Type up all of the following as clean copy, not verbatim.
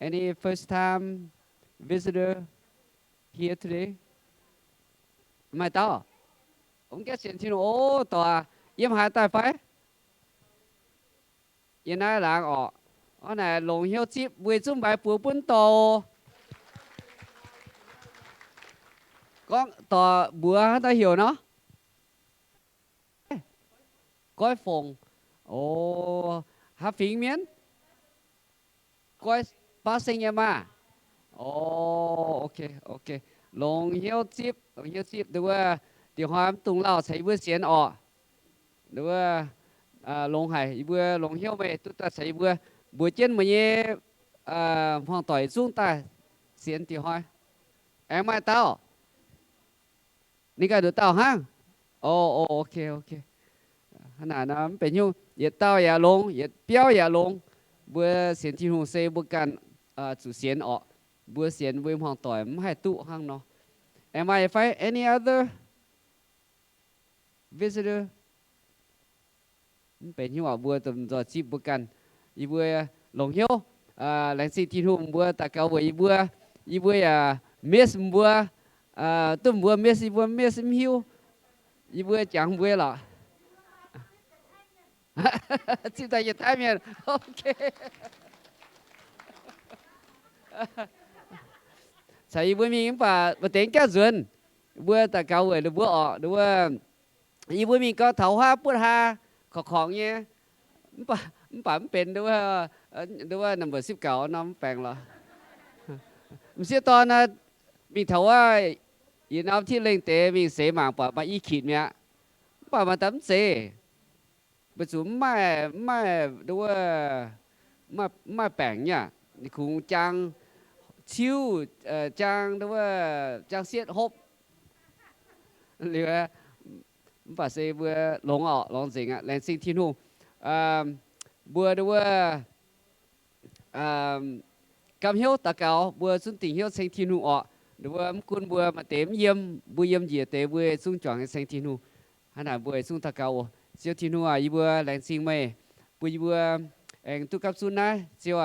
Any first time visitor here today? Mai tao. Ông cái chuyện thiên ô tòa yếm hai tay phải. Yên ai là ọ. Ở này lồng hiếu chip với chúng bài bùa bún tổ. Con tòa bùa ta hiểu nó. Coi phòng. Ồ, hát phím miến. Coi bác sinh em à. Ồ, ok, ok. Lồng hiếu chip, đúng không? Điều hòa tung lao thấy bữa xuyên ọ. Đúng không? Lồng hải, bữa lồng hiếu mẹ, tôi ta thấy bữa trên mà nhé, hoàng tỏi xuống ta, xuyên điều hòa. Em ai tao? Ní cái được tao ha? Ồ, ồ, ok, ok. Hả nó bên nhau, nhiệt tao ya lồng, nhiệt béo ya lồng. Bữa xuyên thiên hùng xây bữa can, chủ xuyên ọ. Bữa xuyên với hoàng tỏi, hai tụ hăng nó. Am I if I any other visitor? Bên nhau bữa tầm giờ chip bữa can. Bữa lồng hiếu, lãnh sĩ thiên hùng bữa ta cao với bữa miss bữa, tụm bữa miss hiếu. Bữa chẳng bữa là. Chip tay nhiệt thái miền. Ok. Sai bữa mình bà tiếng cá duyên. Bữa ta cao với bữa ọ, đúng không? Bữa mình có thấu ha bữa ha khó nhé. Bàเป็นด้วยว่า number 19น้องแปลงเหรอมันเสียตอนนะมีเท่าว่าอีน้ำที่เล่งเตะมีเสหมางป่ะมาอีขีดเนี่ยป่ะมาตั้มเสประจุไม่ด้วยไม่แปลงเนี่ยนี่คงจังชิวจังด้วยจังเสียดฮบหรือว่าป่ะเสเบื่อหลงอ่ะหลงจริงอ่ะแรงสิ่งที่นู่นเบื่อด้วย cam hiếu ta cao bữa xuân tình hiếu sinh thiên hu ọ đúng không kun bữa mà tém yếm gì tế bữa xuân chọn sinh thiên hu hay là bữa xuân ta cao siêu thiên hu à bữa lành sinh mày bữa anh tu cấp xuân na siêu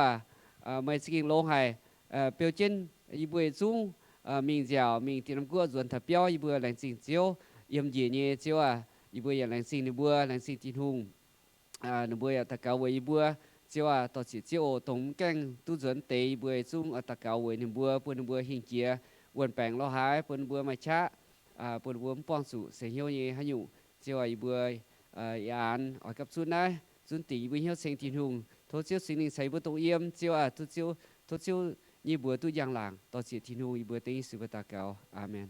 mày sinh lô hay biểu trên bữa xuân mình giàu mình tiền của ruộng thập béo bữa lành sinh siêu yếm gì nhé siêu bữa lành sinh bữa lành sinh thiên hu bữa ta cao bữa chiều tao chỉ chiều tổng canh tu dưỡng tế bữa chung ở tạc cao với niềm bữa hình kia quần bèn lo hái bữa mai cha bữa bong sụ sẽ hiếu như hay nhủ chiều bữa án ở cấp xuân này xuân tỷ bữa hiếu sinh thiên hùng thôi chiều sinh linh xây bữa tổ yếm chiều thôi chiều như bữa tu giang làng tao chỉ thiên hùng bữa tế sự bữa tạc cao amen.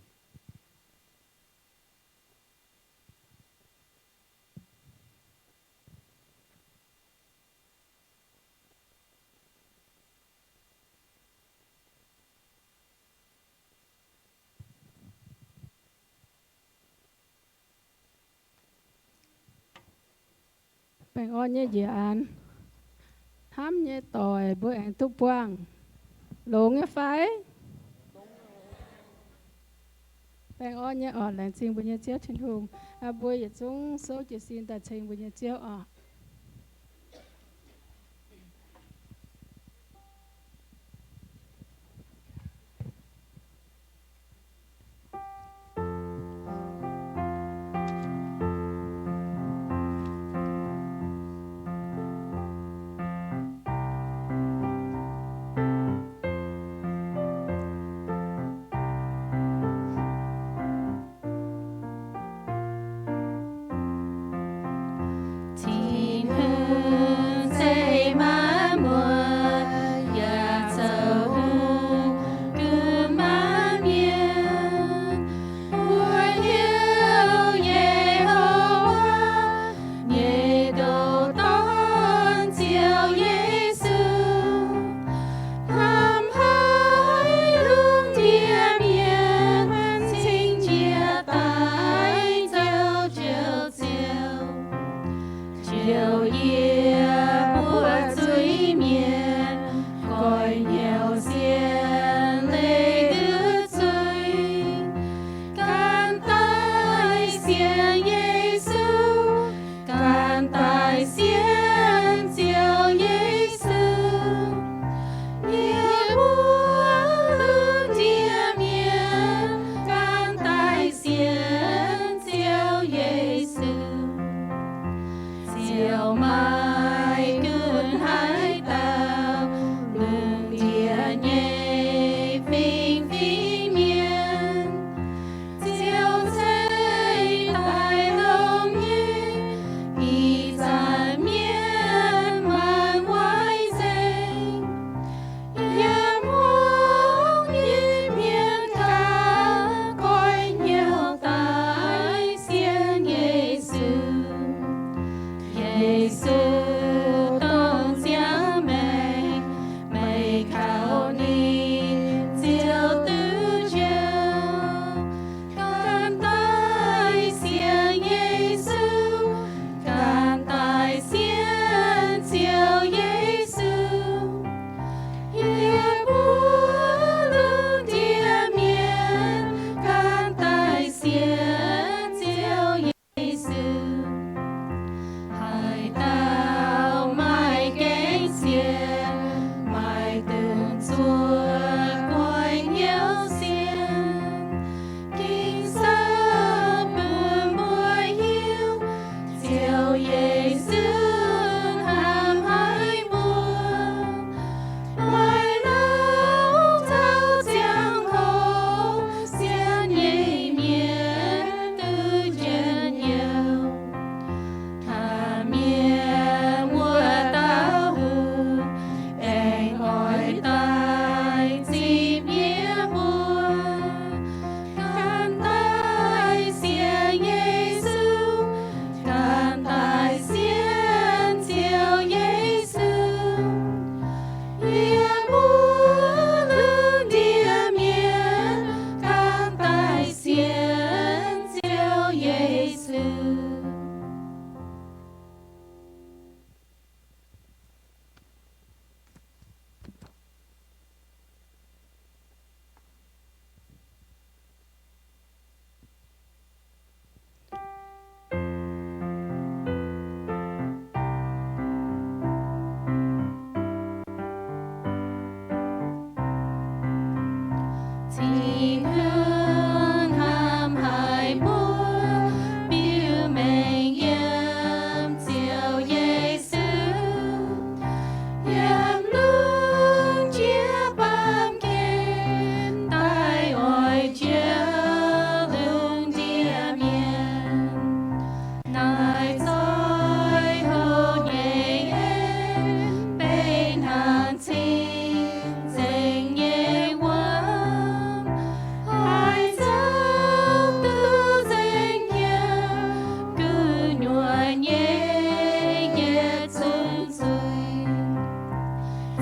Bạn ơi nhé dự án hám nhé tỏi bữa anh tu quang lố nghe phải bạn ơi nhé ở làng trình bữa nhé chéo trên hùng bữa giờ chúng số chỉ xin ta trình bữa nhé chéo ở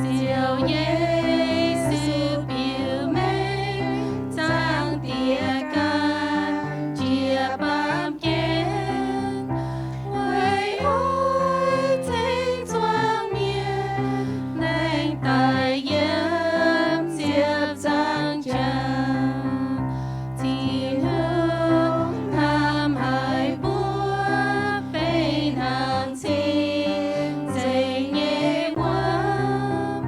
Diệu Giê-xu biểu mê trang địa can chia bám kiến quay ôi thanh choang miên nành tài yếm diệp giang tràng thì hương tham hải búa phê nàng xin dây nhẹ quam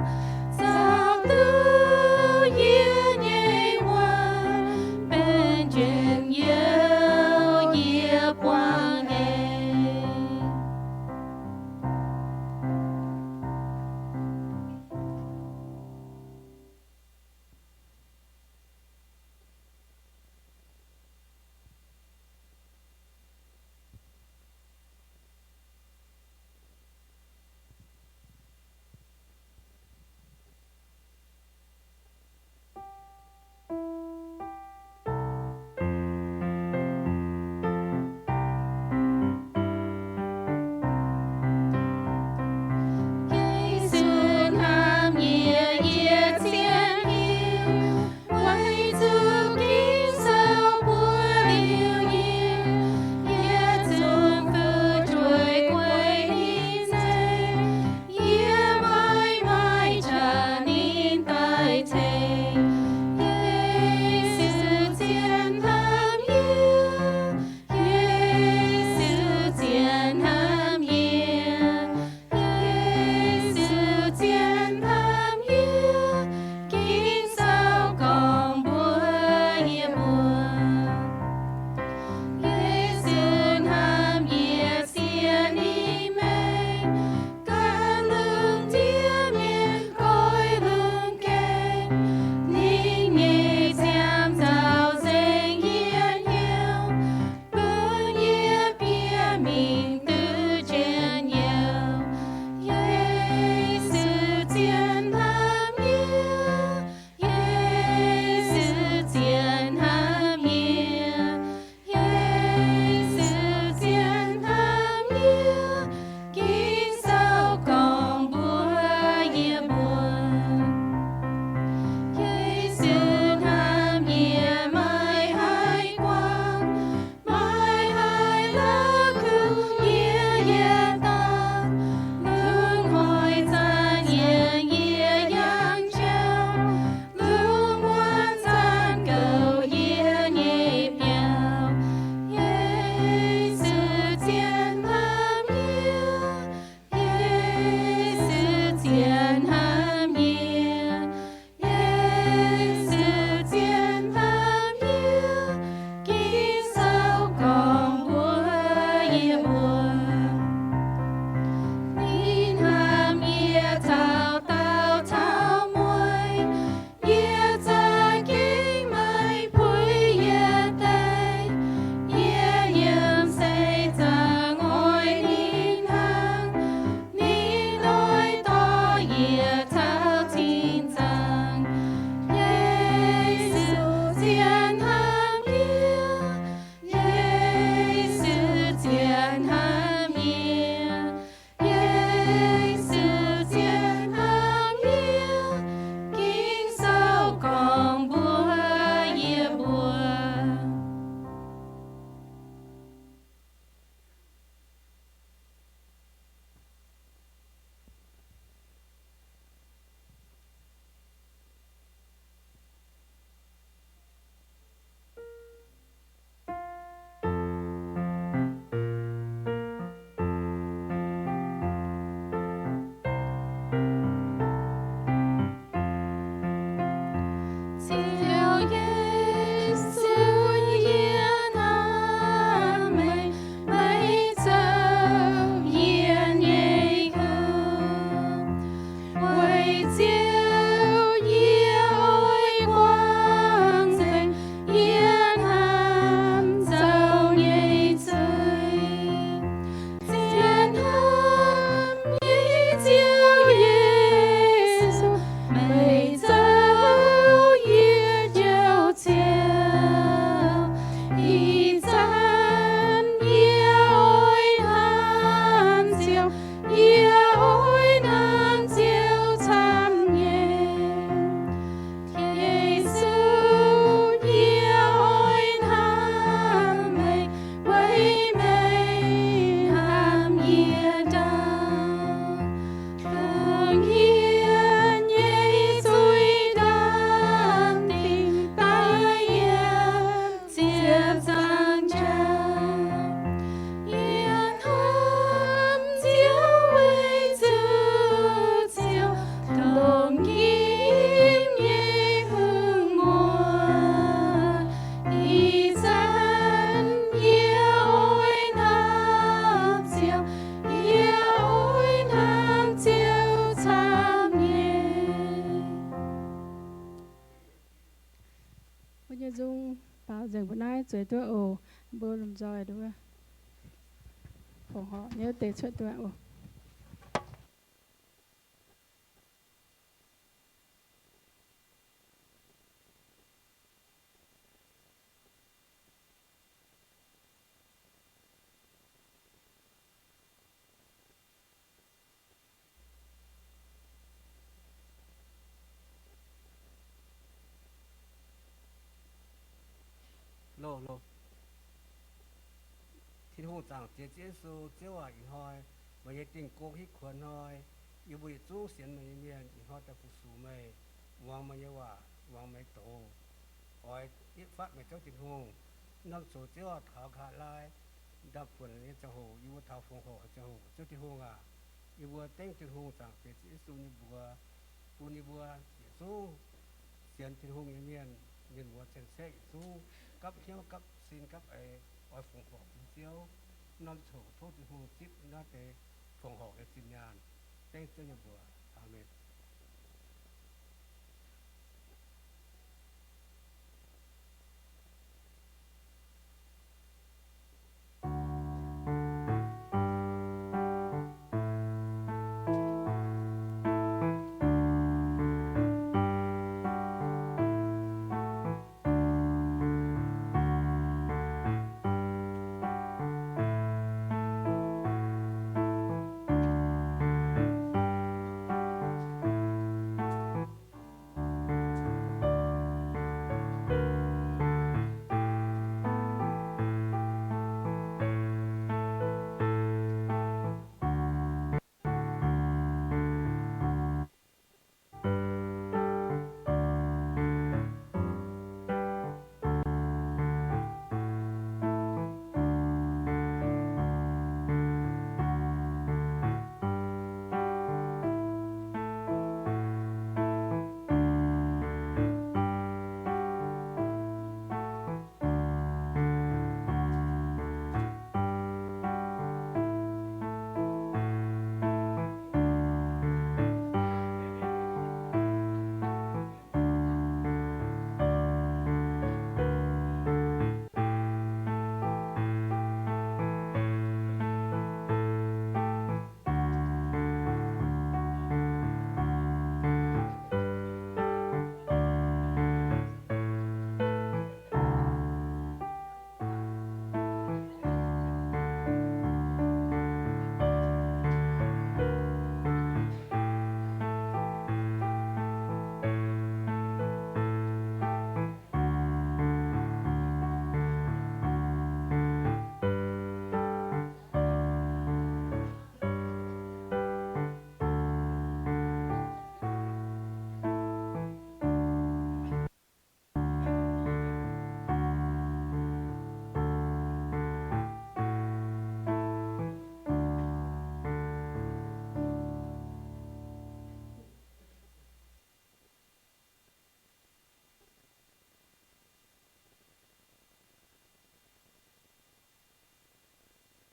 dung bảo dừng bữa nay tuổi tuổi ồ bơ làm rồi đúng không phòng họ nhớ tết chuyện tuổi ồ lô lô thiên hùng chẳng chế chế số chế hòa in hoi mà ye tình cố hít khuẩn hoi yêu bùi chú xiên mà miền in hoi ta phụ sủ mày wang mà ye hòa wang mày tổ hoi ít phát mà cháu thiên hùng năm số chế hòa thảo khả lai đập quần ye cháu hồ yêu thảo phong hồ cháu hồ cháu thiên hùng à yêu bùa tên thiên hùng chẳng chế chế số như bùa bùa như bùa chế số xiên thiên hùng ye miền bùa xiên xe số cấp hiếu cấp xin cấp ấy ở phòng hộ chiếu năm thủ thuốc thì hùng chip nó để phòng hộ cái xin nhàn tên cho nhà bùa amen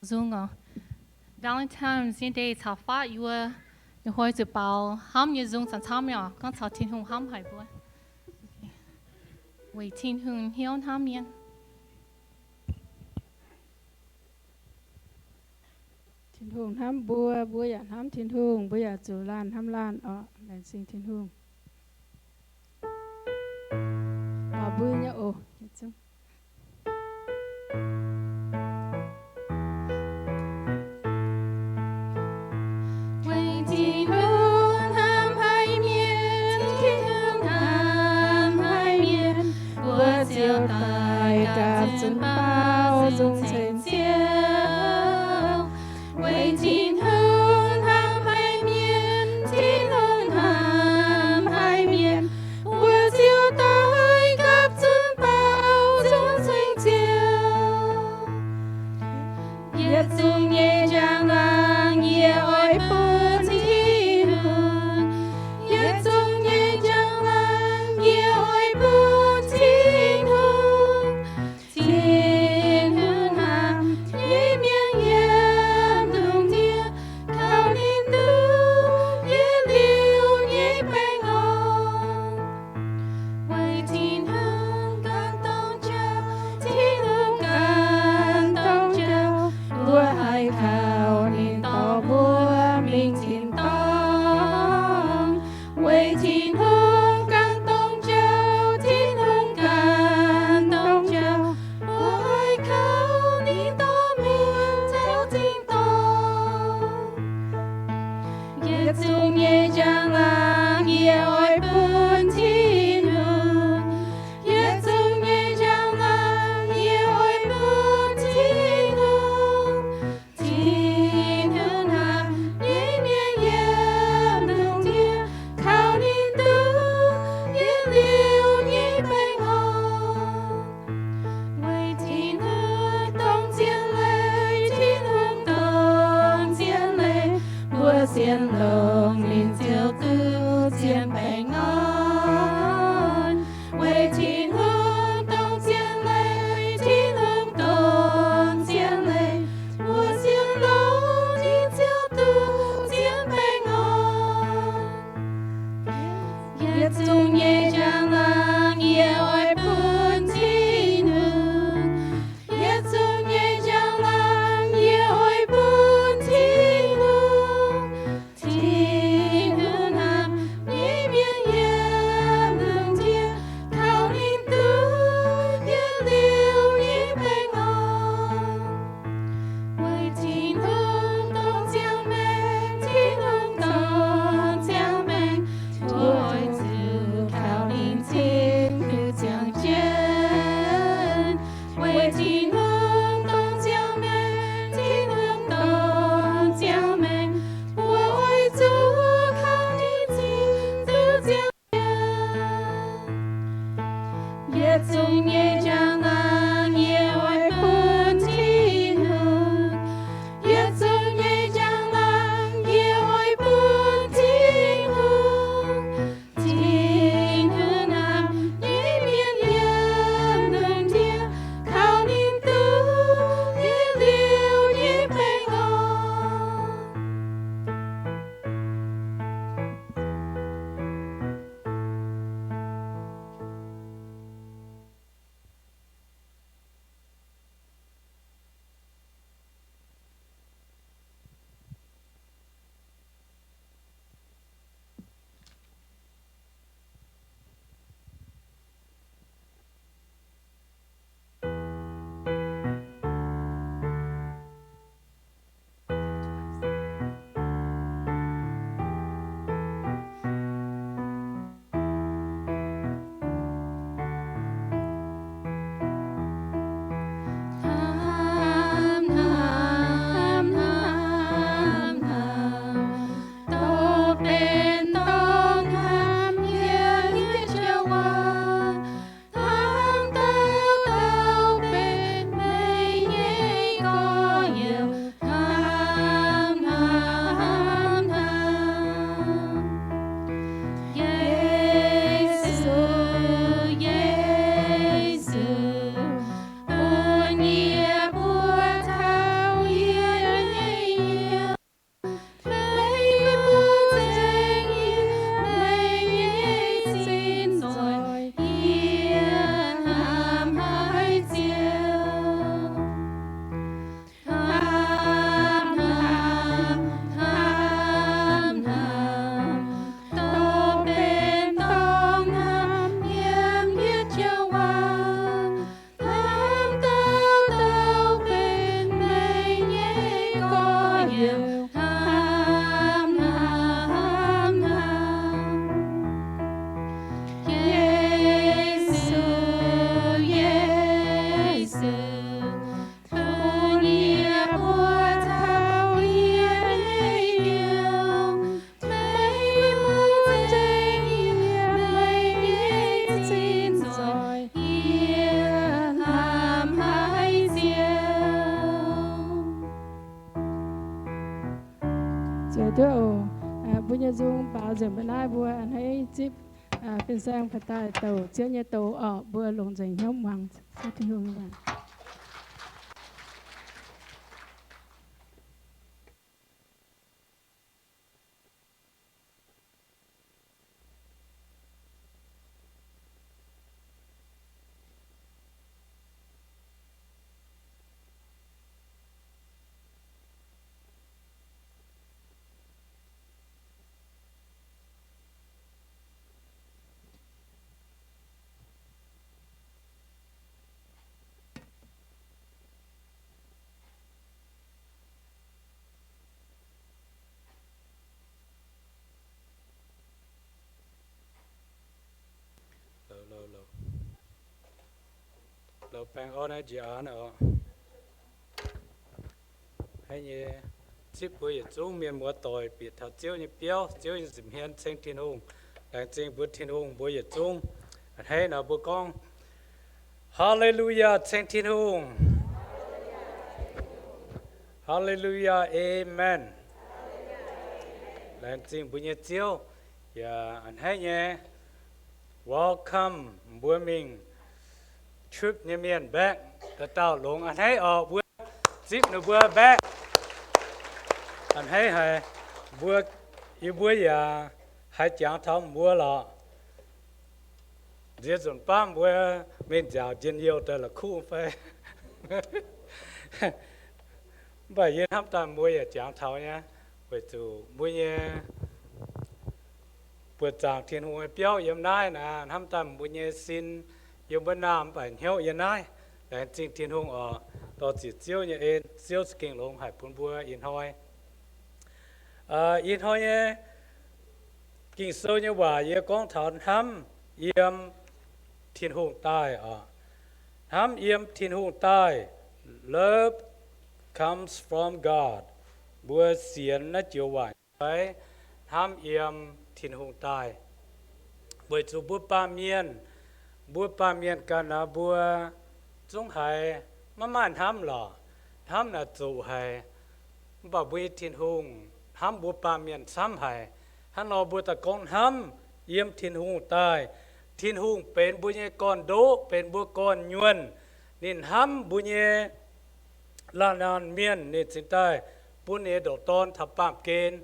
dung à Valentine's Day thảo phát yêu như hồi từ bảo ham như dung chẳng tham nhở con thảo thiên hùng ham phải bữa vì thiên hùng hiếu ham miên thiên hùng ham bùa bùa ya ham thiên hùng bùa ya chủ lan ham lan lại sinh thiên hùng bùa nhá ồ nhá chung chiều tài cả chân bao dung trên chiều为thiên hương ham hai miền thiên hương ham hai miền vừa chiều tài cả chân bao thiên hương càng đông trao thiên hương càng đông trao ôi khao ni to miên theo thiên to yết dung ye giang lang ye ôi bún thiên hương yết dung ye giang lang ye ôi bún thiên hương hà ye miên ye nương thiên khao ni tư ye liêu ye bình an为天hương đông chiến lệ thiên hương đông chiến lệ mùa xiên lồng linh diệu tư chiến bình an为天hương đông chiến lệ thiên hương đông chiến lệ mùa xiên lồng linh diệu tư chiến bình an yết dung ye giang lang ye ôi bún thiên hương yết dung ye giang lang ye ôi bún thiên hương hà ye miên ye nương thiên khao ni tư ye liêu ye bình an为天hương đông江美天hương đông江美tôi tự khao linh thiên cứ chẳng trên为天hương đông江美天hương đông江美我tự khao linh thiên cứ chẳng yết dung ye giang lang ye ôi bún thiên hương yết dung ye giang lang ye ôi bún thiên hương hà ye miên ye nương thiên khao ni tư ye liêu ye bình an Ham ham ham ham tô bên tông ham ye ye chiều qua tham tao tao bên mây ye có nhiều ham ham ham Giêsu Giêsu buồn nhẹ buồn thao yên yên mấy buồn tình yên mấy xin rồi yên hàm hai chiều ham ham tô bên tông ham yếm yết chiều qua tham tao tao bên mây nhé có nhiều ham Giêsu Giêsu buồn nhẹ buồn thao yên yêu mấy buồn tình yên mấy xin rồi yên hàm hai chiều Giờ tôi bây giờ dùng bảo dưỡng bên ai vừa anh hãy chip bên sang phải tại tàu chưa như tàu ở vừa lồng dành nhóm hoàng sẽ thì hương bạn tàu bèn ở này chỉ ở nữa hay như chip bữa chung miền mùa tỏi bị tháo chiếu như béo chiếu như dìm hiên trên thiên hùng đang trên bữa thiên hùng bữa chung hay nào bữa con Hallelujah trên thiên hùng Hallelujah Amen đang trên bữa chiếu và anh hay nhé welcome bữa mình trip như miền back the tàu lông anh hay ở bữa chip nó bữa back anh thấy hay bữa yêu bữa giờ hai chàng thong bữa lọ giết dồn pam bữa mình giàu trên yêu tới là khu phê bởi vì hấp tàn bữa giờ chàng thong nhá bởi từ bữa nhé bữa chàng thiên hùng béo yếm nai nè hấp tàn bữa nhé xin yêu bữa nam phải hiếu yếm nai để chính thiên hùng ở đó chỉ chiếu như em chiếu kinh lông hải phun bữa yên hoi yên hoi nhé kinh sâu như vậy ye con thằng ham yếm thiên hùng tai ham yếm thiên hùng tai love comes from God bữa xiên nó chiếu vậy đấy ham yếm thiên hùng tai bữa chú bữa ba miên cả na bữa trung hải mà man ham lò ham là chú hải bảo bữa thiên hùng ham bữa ba miên sám hải hắn nói bữa ta con ham yếm thiên hùng tai thiên hùngเป็นบุญเก่อนโดเป็นบุญก่อนยวนนินห้ำบุญลานานเมียนนิสิตายบุญดอกตอนทับปามเกณฑ์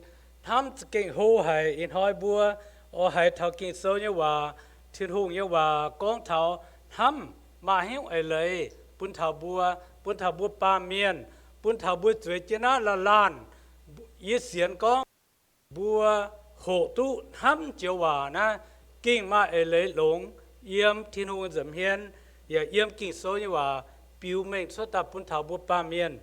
ห้ำจะเก่งโหให้อินหอยบัวโอให้เท่ากินโซเยว่าthiên hùngเยว่ากองเท่าห้ำมาหิ้วไอเลยบุญเท่าบัวปามเมียนบุญเท่าบัวสวยเจนะละลานยี่เสียนกองบัวโหตุห้ำเจียวว่านะkinh mà lấy lông yếm thiên hùng dầm hiền và yếm kinh số nhưว่าbiểu mình xuất tập bún thảo bút ba miền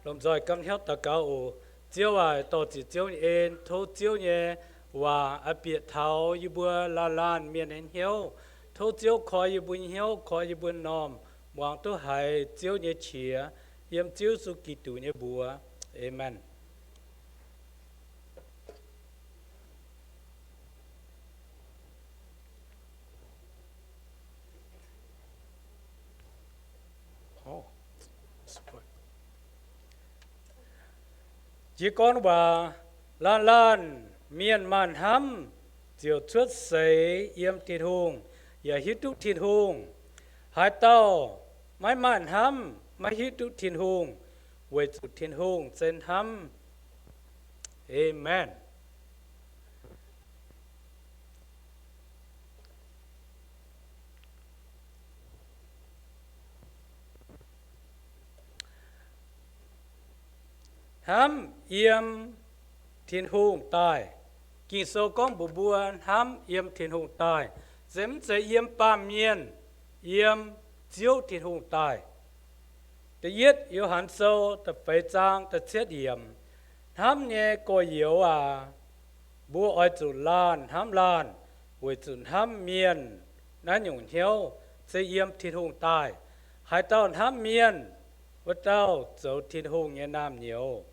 làm rồi cầm héo ta cao chiếu à tổ chỉ chiếu en thâu chiếu nhẹ và ở biệt thảo như bữa la lan miền en héo thâu chiếu khỏi như bún héo khỏi như bún nòm hoàng tôi hay chiếu nhẹ chìa yếm chiếu su kỳ tụ nhẹ bùa amen. chỉ con bà lan miền man hâm chiều xuất sấy yếm thiên hùng và hít đúc thiên hùng hai tàu máy man hâm máy hít đúc thiên hùng về chủ thiên hùng trên hâm amen. Ham yếm thiên hùng tai kỳ sâu con bùa bùa ham yếm thiên hùng tai dám sẽ yếm ba miên yếm chiếu thiên hùng tai để yết yêu hắn sâu tập phải trang tập chết yếm ham nhẹ coi yếu bùa oi chủ lan ham lan với chủ ham miên nãy nhung hiếu sẽ yếm thiên hùng tai hai tao ham miên với tao dấu thiên hùng nhẹ nam nhiều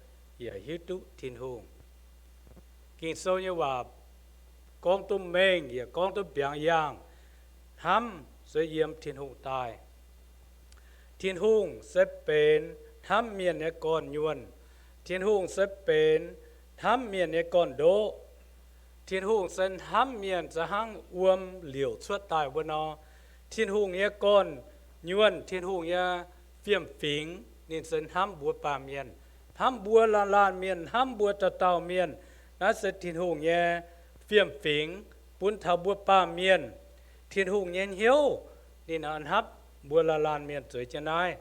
và hiếu tụ thiên hùng kinh sâu nhưว่าcon tôi mình và con tôi biển giang ham sẽ yếm thiên hùng tai thiên hùng sẽเป็นham miềnในก่อนยวนthiên hùng sẽเป็นham miềnในก่อนโดthiên hùng sẽ ham miềnจะหั่งอวมเหลียวชั่วตายวันนอthiên hùngในก่อนยวนthiên hùngในเฟียมฝิงนี่sẽ hamบัวป่าเมียนham bùa lan miền ham bùa tàu miền nó sẽ thiên hùng nhé phiêm phỉnh bún thảo bùa pa miền thiên hùng nhé hiếu nên anh hấp bùa lan miền dưới chân ai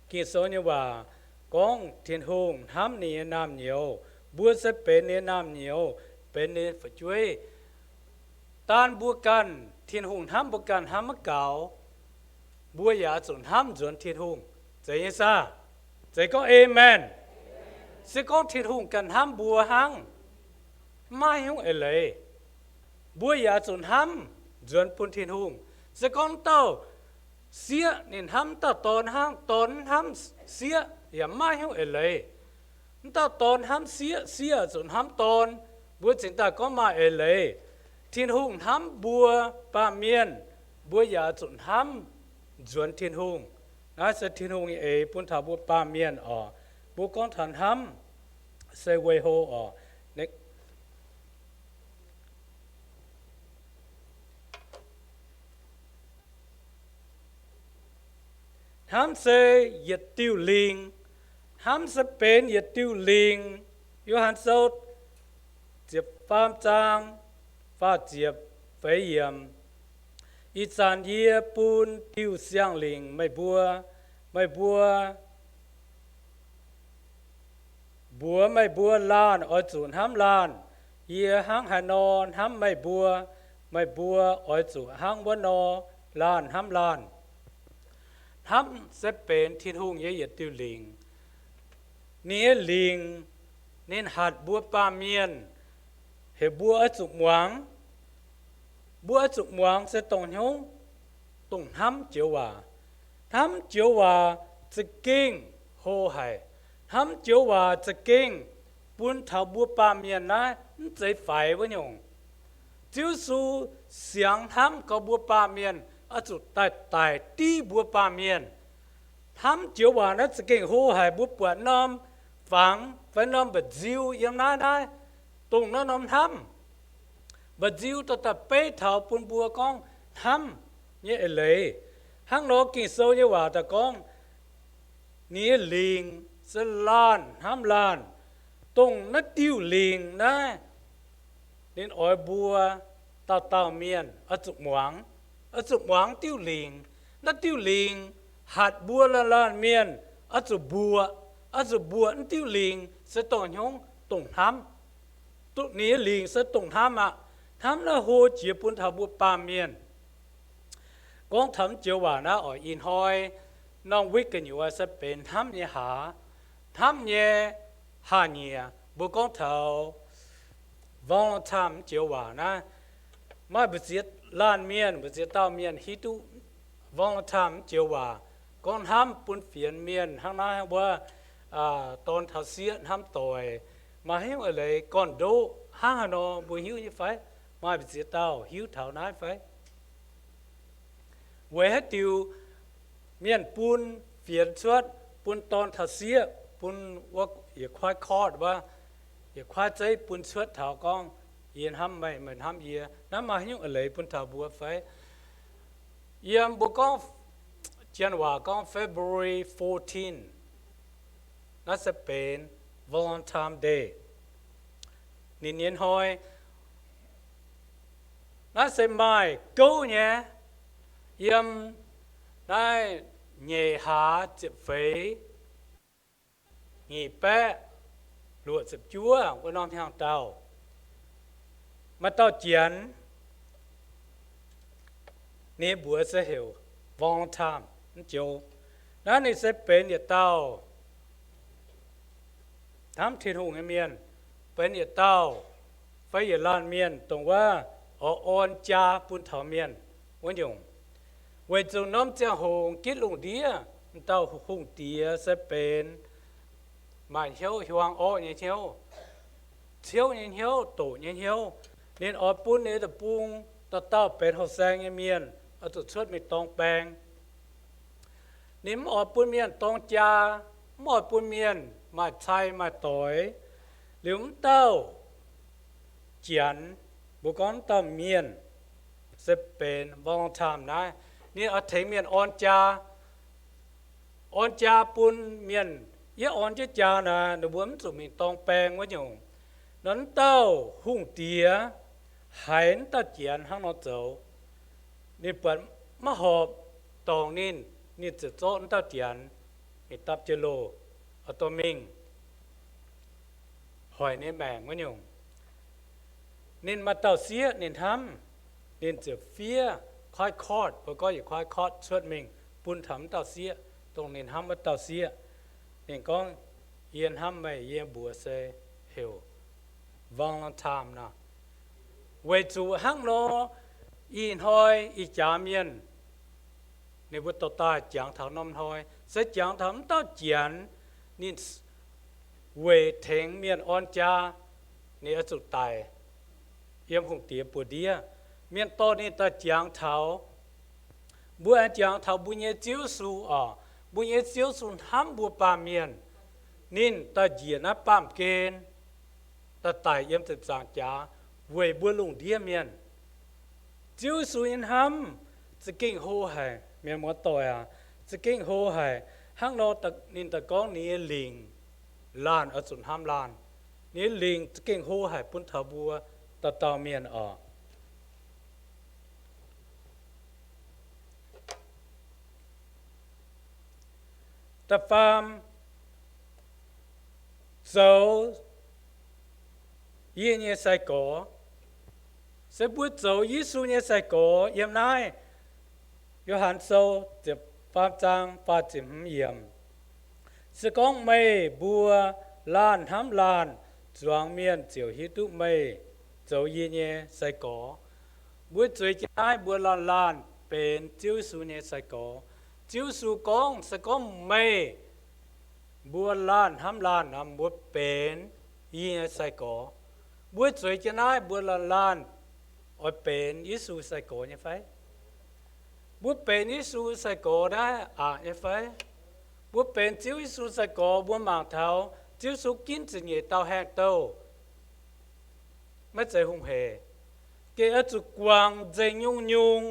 kỳ số như vậy con thiên hùng ham nề nam nhiều bùa sẽ bên nề nam nhiều bên nề phải chui tan bùa can thiên hùng ham bùa can ham mắc cào bùa giả chuẩn ham chuẩn thiên hùng vậy như sao sẽ có amen sẽ có thiên hùng cần ham bùa hăng mai hung ở lấy bùa giả chuẩn ham chuẩn pun thiên hùng sẽ con tàu xía nên ham ta tòn ham xía hiểm mai hiếu lệ ta tòn ham xía rồi ham tòn bữa chúng ta có mai lệ thiên hùng ham bùa ba miền bữa giờ rồi ham chuẩn thiên hùng nói sẽ thiên hùng ấy bún thảo bùa ba miền bữa con thần ham sẽ quay hồ ham sẽ diệt tiêu liền ham sẽ bên diệt tiêu liền yêu hàn sốt diệp phàm trang pha diệp phế yểm y sản yê bún tiêu xiang liền mai bùa lan ở chuồn ham lan yê hang hà non ham mai bùa ở chuồn hang bùa no lan ham lan ham sẽเป็นthiên hùng ye tiêu liền nia liền nên hạt bùa ba miền hệ bùa ở chục muang sẽ tông nhau tông ham chiếu hòa sẽ kinh hồ hải ham chiếu hòa sẽ kinh buôn thảo bùa ba miền na sẽ phải với nhau chiếu su xiang ham có bùa ba miền ở chỗ tại ti bùa ba miền ham chiếu hòa nó sẽ kinh hồ hải bùa bùa nom vắng phải nom bật diêu yếm na tông nó nom ham bật diêu ta bê thảo bùn bùa con ham như lệ hang nó kinh sâu như hòa ta con nghĩa liền sẽ lan ham lan tông nó tiêu liền na nên ỏi bùa tao miền ở chục muang tiêu liền nó tiêu liền hạt bùa lan miền ở chục bùa nó tiêu liền sẽ tông nhung tông ham tụng nghĩa liền sẽ tông ham ham là hồ chỉ bún thảo bùa ba miền con thấm chiều hòa nó ở in hoiน้องวิกกันอยู่ว่าจะเป็นทำเนี่ยหาเนี่ยบุกองเท่าวองทำเจียวว่านะไม่บุษยล้านเมียนบุษยเต้าเมียนฮิตุวองทำเจียวว่าก่อนทำปุ่นเฟียนเมียนข้างหน้าว่าตอนทัศเสียทำต่อยมาให้อะไรก่อนดูห้างหนอบุหิวยี่ไฟไม่บุษยเต้าหิวเท่านั้นไฟเวให้ติวเมียนปูนเฟียนชวดปูนตอนทัศเสียปูนว่าอย่าควายคอดว่าอย่าควายใจปูนชวดเถากองเยียนห้ำไม่เหมือนห้ำเยียน้ำมาให้ยุ่งอะไรปูนเถาบัวไฟเยี่ยมบุกองเจียนว่ากอง February 14น่าจะเป็น Valentine Day นินเย็นหอยน่าจะไม่กู้เนี่ยเยี่ยมได้nhẹ hạ chụp phế nhị bé lụa chụp chúa của non theo tàu mà tàu chiến nè bữa sẽ hiểu vong tham chiều đó này sẽ bên địa tàu thám thiên hùng ở miền bên địa tàu phải địa lan miền tรงว่าở on cha bún thảo miền quan trọng vậy dù nôm cha hùng kết lùng đĩa tàu hùng tía sẽ bên mà hiếu hoàng ô như hiếu như hiếu tổ như hiếu nên ở bún này tập bún tàu bên hồ sang như miền ở tổ chức mình tông bèn nếu ở bún miền tông cha ở bún miền mà chay mà tối nếu tàu chiến bộ con tàu miền sẽ bên vong tham nàyนี่เอาเทเมียนอ่อนจาปุ่นเมียนเยอะอ่อนจานะเดี๋ยวมันสุมีตองแปลงไว้อยู่นั้นเต้าหุ่งเตียหายตาเจียนห้างนอเจ้านี่เปิดมะหอบตองนี่จะโจ้ตาเจียนนี่ตับเจโลอัตมิงหอยนี่แบ่งไว้อยู่นี่มาเต้าเสียนี่ทำนี่จะเฟียควายคอดแล้วก็อย่าควายคอดชวดมิงปุ่นถำเต่าเสียตรงนี้ห้ามว่าเต่าเสียนี่ก็เยียนห้ามไม่เยียนบัวเซเหี่ยววางลังทามนะเวจูห้างโลอีนหอยอีจามียน ในวัดต่อตาจางเท่านมทอยเสียจางเท่าต้าเจียนนี่เวเทงเมียนอ่อนจ้านี่อสุดตายเยี่ยมหงเตียปวดเดียเมียนโตนี่ตาจางเท่าบัวจางเท่าบุญเยจิ้วสูบุญเยจิ้วสูห้ามบัวปาเมียนนินตาเจียนะปามเกณฑ์ตาตายเยี่ยมติดจางจ้าเวบัวลุงเดียเมียนจิ้วสูอินห้ามจะเก่งโหให้เมียนหมดตัวจะเก่งโหให้ห้างนอตะนินตะก้องนี้ลิงลานอสุนห้ามลานนี้ลิงจะเก่งโหให้ปุ่นทาบัวตาตาเมียนตาฟามโซยี่เนี่ยใส่ก่อเสบุตรโซยิสุเนี่ยใส่ก่อเยี่ยมนายโยฮันโซจะฟามจางฟาจิมเยี่ยมสกองไม่บัวลานห้ำลานจวงเมียนเจียวฮิตุไม่โซยี่เนี่ยใส่ก่อบุตรจุยจะได้บัวลานลานเป็นจิ้วสุเนี่ยใส่ก่อจิ้วสุกองสกองไม่บัวลานห้ำลานนำบัวเป็นยี่เนี่ยใส่ก่อบัวสวยจะได้บัวลานลานออยเป็นยิสุใส่ก่อเนี่ยไฟบัวเป็นยิสุใส่ก่อได้เนี่ยไฟบัวเป็นจิ้วยิสุใส่ก่อบัวหมากเท้าจิ้วสุกินจะเนี่ยเตาแหกเตาไม่ใจหงเหเกอจุกวางใจยุ่งยุ่ง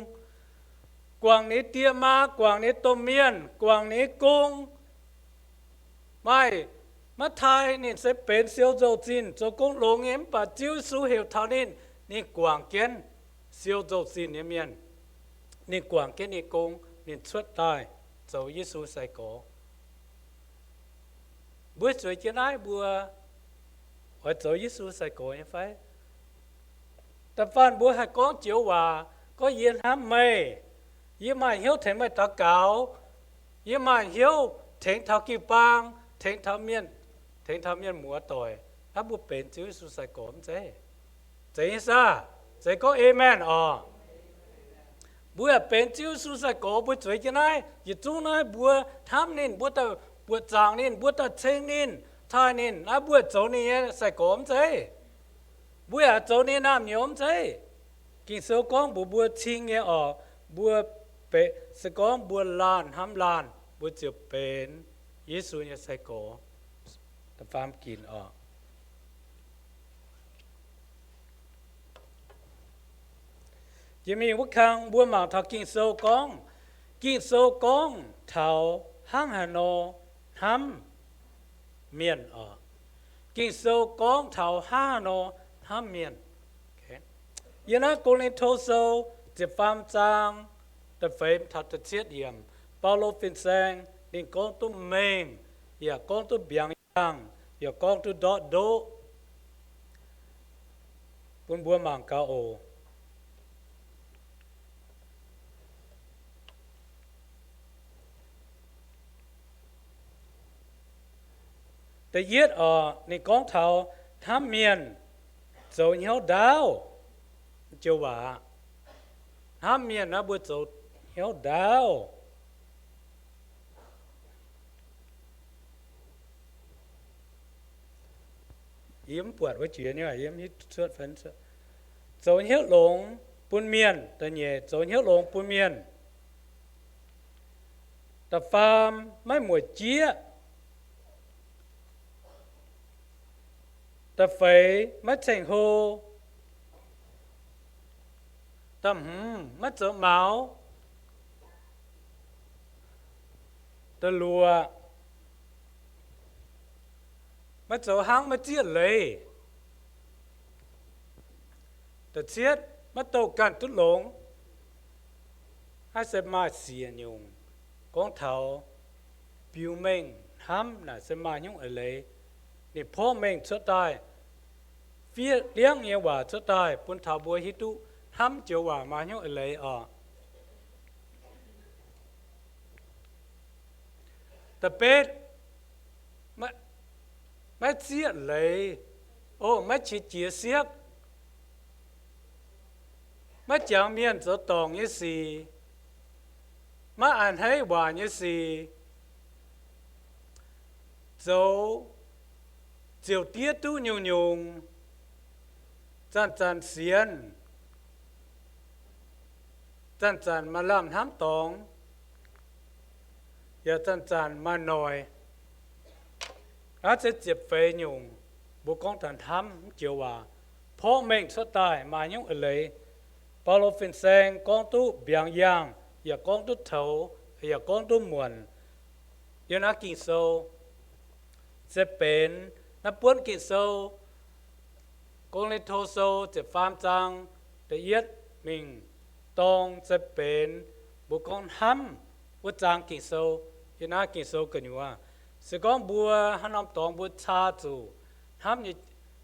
กวางนี้เตี้ยมากวางนี้ต้มเมียนกวางนี้กุ้งไม่มาไทยนี่จะเป็นเซียวโจจินโจกงหลงเอ็มป่าจิ้วสูเหวเท่านี้นี่กวางเกนเซียวโจจินเนี่ยเมียนนี่กวางเกนนี่กงนี่ชุดตายโจยิสุใส่ก่อบัวสวยจะได้บัวโจยิสุใส่ก่อยังไงแต่ฟันบัวให้ก้องเจียวว่าก็เย็นห้ามไม่ยี่มาเหี้ยวถึงไม่ตะเกายี่มาเหี้ยวถึงเท่ากี่ปางถึงเท่าเมียนหมัวต่อยถ้าบุเป็นจิ้วสุใส่ก่อมเจ๊ซาเจ๊ก็เอเมนบัวเป็นจิ้วสุใส่ก่อบัวสวยจะได้ยิ่งจูน้อยบัวทำนินบัวแต่บัวจางนินบัวแต่เชงนินท่านินแล้วบัวโจนี่ใส่ก่อมเจ๊บัวโจนี่น้ำยมเจ๊กินเสือกองบัวชิงเนี่ยบัวเป็ดสกองบัวลานห้ำลานบัวจะเป็นยิสุเนี่ยใส่ก่อแต่ฟามกินจะมีวัคคังบัวหมากเท่ากินโซกองเท่าห้างฮานอห้ำเมียนกินโซกองเท่าห้างฮานอห้ำเมียนยันนักโกลินโทโซจะฟามจางแต่เฟมทัดจะเชียดเยี่ยมเปาโลฟินแซงดินกองตุ้มเมงอย่ากองตุ้มเบียงยังอย่ากองตุ้มดอดโดบนบัวหมางกาโอแต่เย็ดในกองเท้าทำเมียนโจเหี่ยวดาวเจ้าว่าทำเมียนนะบัวโจเหี่ยวดาวยิ้มปวดไว้เจียเนี่ยยิ้มฮิตเสื้อฟันโจเหี่ยวหลงปุ่นเมียนแต่เนี่ยโจเหี่ยวหลงปุ่นเมียนแต่ฟาร์มไม่หมวดเจี๊ยแต่ไฟไม่เฉงโฮแต่ไม่เจอเมาแต่ลัวไม่เจอหางไม่เจี๊ยดเลยแต่เจี๊ยดไม่โตกันทุหลงให้เสมาเสียยงกองเท้าปิวเม่งห้ำน่ะเสมายุ่งอะไรนี่พ่อเม่งสุดท้ายเฟียเลี้ยงเนี่ยว่าสุดท้ายปุ่นท้าบัวฮิตุทำเจียวว่ามายุ่งอะไรแต่เป็ดไม่เสียเลยไม่ฉีดเจียเสียไม่จางเมียนจะตองยี่สี mà anh thấy hòa như gì dấu chiều tiết tu nhung nhung chăn chăn xiên chăn chăn mà làm hám tòng giờ chăn chăn mà nồi nó sẽ chụp phê nhung bộ con thần thắm chiều hòa phó mệnh xuất tài mà nhung ở lấy bao lô phiên sen con tu biang yang giờ con tu thấu giờ con tu muộn giờ nó kinh sâu sẽเป็นnó buôn kinh sâu con lên thô sâu sẽ phàm trang để yết mình tông sẽเป็นbộ con hâm bộ trang kinh sâu giờ nó kinh sâu cái nhua sẽ con bùa hắn làm tông bùa cha chủ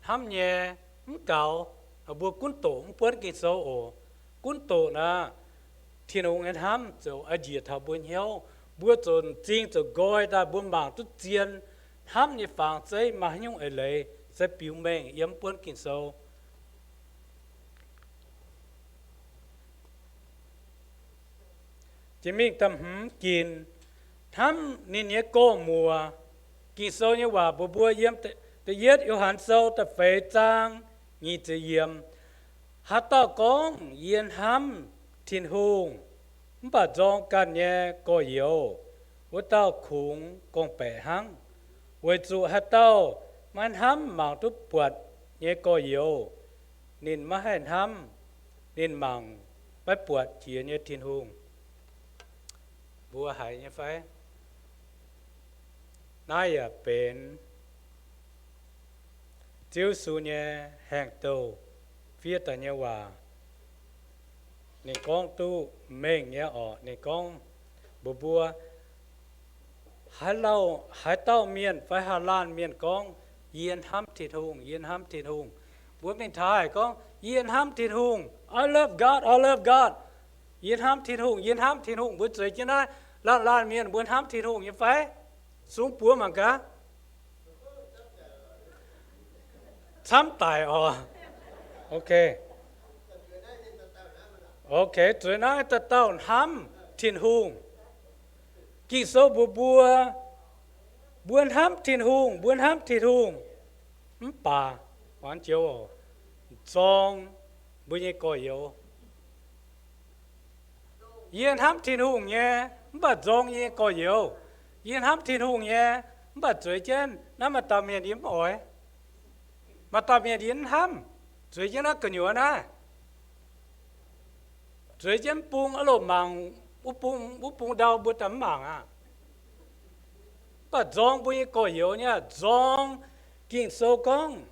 hâm nhẹ cào bùa cún tổ buôn kinh sâu ồ cún tổ na thiên ông anh hâm cho ai diệt thảo buôn hiếu bùa tròn chính cho gói ta buôn bảng tu chiên hâm như phẳng giấy mà nhung ở lấy sẽ biểu mình yếm buôn kinh sâu chỉ mình tâm kín hâm nên nhớ cô mùa kinh sâu nhưว่าbùa yếm tự yết yêu hàn sâu ta phê trang nhị tự yếm hát tao con yên hâm thiên hùng bà dòng can nhé có yếu với tao khủng con bẻ hăng với chủ hát tao mà hâm mạng tu buộc nhé có yếu nên mà hẹn hâm nên mạng bắt buộc chỉ nhé thiên hùng bùa hải nhé phải nãy à bên chiếu su nhé hẹn tàu phía tại nhé hòa nên con tu mình nhé ở nên con bùa bùa hai tao miền phải hà lan miền con yên hâm thịt hùng bùa mình thái con yên hâm thịt hùng I love God yên hâm thịt hùng bùa chơi chứ này lan miền bùa hâm thịt hùng như phải xuống bùa mà cả chăm tài ok rồi nói ta tao hâm thiên hùng kỳ số bùa buôn hâm thiên hùng bà hoàn chiếu trong bùa như có yếu yên hâm thiên hùng nhé bà trong như có yếu yên hâm thiên hùng nhé bà dưới chân nó mà tao miền yếm ổi mà tao miền yếm hâm dưới chân nó cần nhiều nè dưới chân bung ở lỗ màng bung đau bút tấm màng à bà dòng bùi có yếu nhá dòng kinh sâu con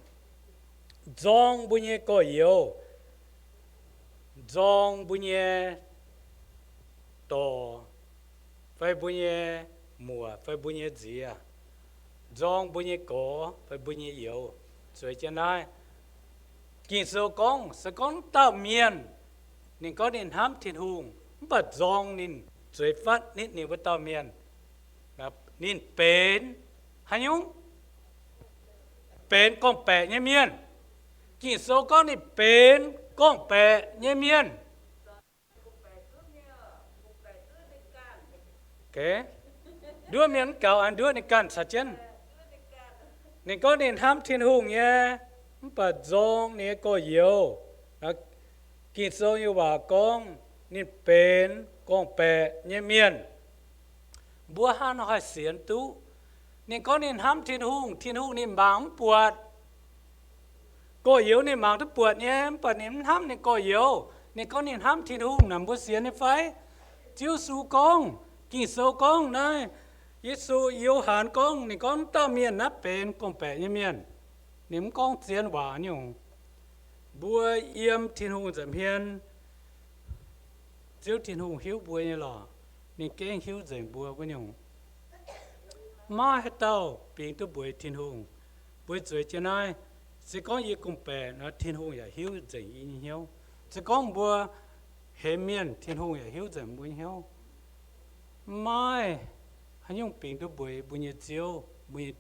dòng bùi có yếu dòng bùi tổ phải bùi mùa phải bùi gì à dòng bùi có phải bùi yếu dưới chân này kinh sâu con sẽ con tạo miền nên có nên hám thiên hùng bà dòng nên dưới phát nên với tạo miền nênเป็นhay nhungเป็นcon bè nhé miên kinh số con nênเป็นcon bè nhé miên ok đứa miên cào anh đứa nên can sát chân nên có nên ham thiên hùng nhé bà dòng nên có nhiều kinh số như bà con nênเป็นcon bè nhé miên bùa han hỏi xiên tu nên có nên hám thiên hùng nên bám buột có yếu nên mang tu buột nhé bà nên hám nên có yếu nên có nên hám thiên hùng nằm bùa xiên nên phải chiếu su con kinh số con này Giêsu yêu hàn con nên con ta miền nắp bên con bè như miền nên con xiên hòa nhung bùa yếm thiên hùng giảm hiền chiếu thiên hùng hiếu bùa như lò nên kén hiếu dành bùa với nhau mà hết tao biến tu bùi thiên hùng bùi dưới trên này sẽ có gì cùng bè nó thiên hùng là hiếu dành ý hiếu sẽ có bùa hệ miền thiên hùng là hiếu dành bùi hiếu mai hắn dùng biến tu bùi bùi nhiệt chiếu bùi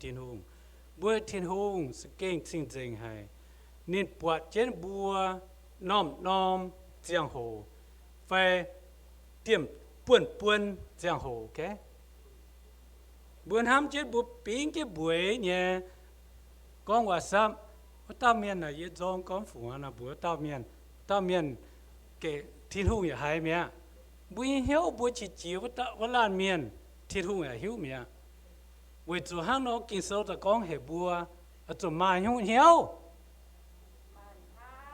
thiên hùng sẽ kén sinh dành hay nên bùa trên bùa nom giang hồ phải tiệm buồn giang hồ cái buồn ham chết buồn pin cái buổi nhé conว่าซ้ำตาเมียนน่ะยจองก้อนฝูงน่ะบัวตาเมียนเกที่หูอย่าหายเมียบุยเหี่ยวบัวจิจิวตะวลานเมียนที่หูอย่าหิวเมียเวจูหังนอกินโซตะก้องเหบัวอะจุมาหิวเหี่ยว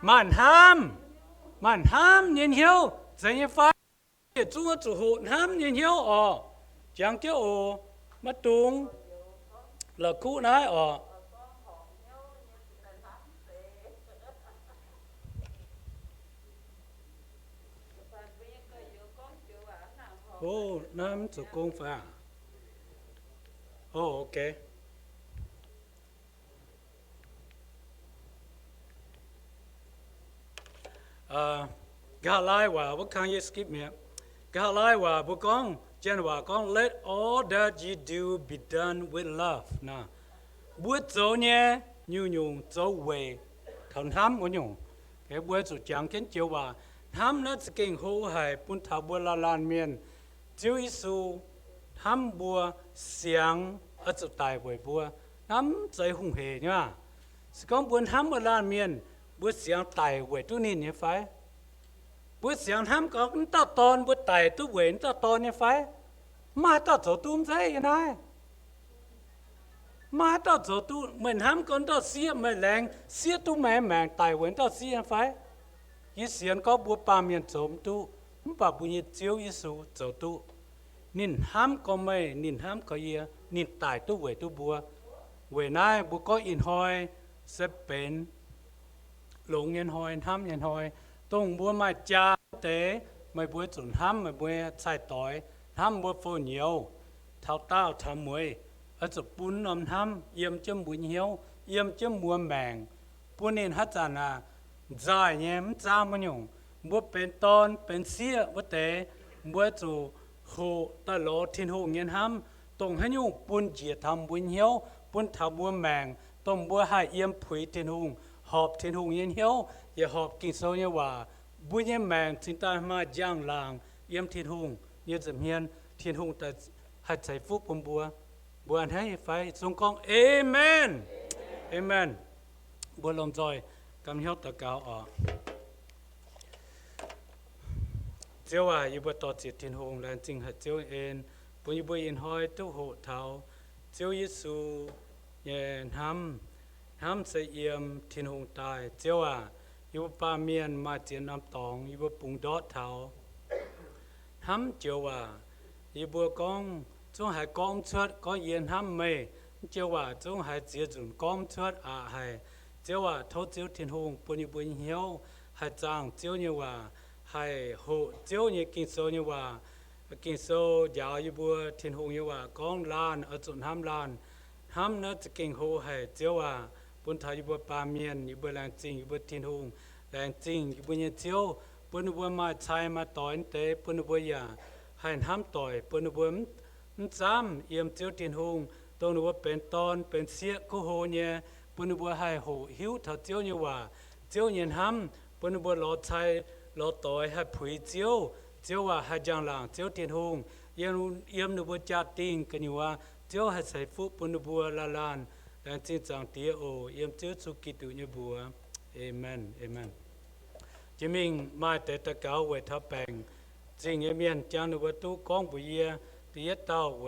มันห้ามเนียนเหี่ยวใจเย็นฟ้าจูจูหูห้ามเนียนเหี่ยวอ๋อจังเจ้าโอมาตุงละคู่นายอ๋อโอ้น้ำสุกงฟ้าโอ้โอเคกาไลว่าบุคคลยิ่งสกิปเมียกาไลว่าบุคคลเจนว่าก้อง let all that you do be done with love นะบัวโจเนี่ยยุ่งโจเวทำทำกันยุ่งแค่บัวจุดจังเข็นเจียวว่าทำนั้นสกิงหูหายปุ่นทับบัวลานเมียนเจ้าอิสุทำบัวเสียงอาจุตายบัวบัวน้ำใจหุ่งเหเนี่ยสกังบัวทำบัวลานเมียนบัวเสียงตายบัวตัวนี้เนี่ยไฟบัวเสียงทำก็ตัดตอนบัวตายตัวเวนตัดตอนเนี่ยไฟมาตัดโจตุ้มใจยังไงมาตัดโจตุ้เหมือนทำคนตัดเสียไม่แรงเสียตุ้มแม่ตายเวนตัดเสียไฟยี่เสียงก็บัวปาเมียนโจมตู้ป่าบุญเจียวยิสูเจ้าตู้นินห้ามก็ไม่นินห้ามก็เยียนินตายตู้เวตู้บัวเวนายบุก็อินหอยเสเป็นหลงยันหอยห้ามยันหอยต้องบัวมาจ้าเตะไม่บัวจุนห้ามไม่บัวใส่ต่อยห้ามบัวโฟเหนียวเท้าเต้าทำมวยอาจจะปุ่นนำห้ามเยี่ยมจมบุญเหียวเยี่ยมจมบัวแมงปุ่นนินฮัจจานาจ่ายเยี่ยมจ้ามันยงบัวเป็นตอนเป็นเสียบัวเตะบัวจูโหตลอดทิ้งหูเงินห้ำต้องให้ยุ่งปุ่นเจียทำบุญเหียวปุ่นทำบัวแมงต้องบัวให้เยี่ยมผุยทิ้งหูหอบทิ้งหูเงินเหียวอย่าหอบกินโซเนี่ยว่าบุญเยี่ยมแมงทิ้งตามาย่างลางเยี่ยมทิ้งหูเนี่ยจะเมียนทิ้งหูแต่ให้ใจฟุกปุ่มบัวให้ไฟทรงกองเอเมนเอเมนบัวลมจอยกำเหี่ยวตะกาวออกเจ้าว่าอยู่บนต่อจิตทินหงแลจริงหัดเจ้าเอ็นปุยบุยอินหอยตู้หูเท้าเจ้ายิสูเย็นห้ำเสียเอี่ยมทินหงตายเจ้าว่าอยู่ป่าเมียนมาเจียนน้ำตองอยู่บนปุ่งดอดเท้าห้ำเจ้าว่าอยู่บนกองจงหายกองเชิดก็เย็นห้ำไม่เจ้าว่าจงหายเจียจุนกองเชิดหายเจ้าว่าทศเจ้าทินหงปุยบุยเหี่ยวหายจางเจ้าเนี่ยว่าให้โหเจ้าเนี่ยกินโซเนี่ยว่ากินโซยาวอยู่บัวทิ้งหงเนี่ยว่ากองลานเอาจุนห้ำลานห้ำนั้นจะกินโหให้เจ้าว่าปุ่นไทยอยู่บัวปาเมียนอยู่บัวแรงจริงอยู่บัวทิ้งหงแรงจริงอยู่บัวเนี่ยเจ้าปุ่นบัวมาใช้มาต่อยเตะปุ่นบัวยาให้ห้ำต่อยปุ่นบัวมันซ้ำเยี่ยมเจ้าทิ้งหงตรงบัวเป็นตอนเป็นเสียกูโหเนี่ยปุ่นบัวให้โหหิวถ้าเจ้าเนี่ยว่าเจ้าเนี่ยห้ำปุ่นบัวหลอดใช้เราต่อยให้ผุยเจียวว่าให้จังหลังเจียวเทียนหงเยี่ยมนบัวจัดติงกันอยู่ว่าเจียวให้ใส่ฟุปนบัวลาลานและจริงจังเตียโอเยี่ยมเจียวสุกิตุเนบัวเอเมนเอเมนจิมิงมาแต่ตะเกาเวทับแปงจริงเมียนจังนบัวตู้กองบุยเตียเต้าเว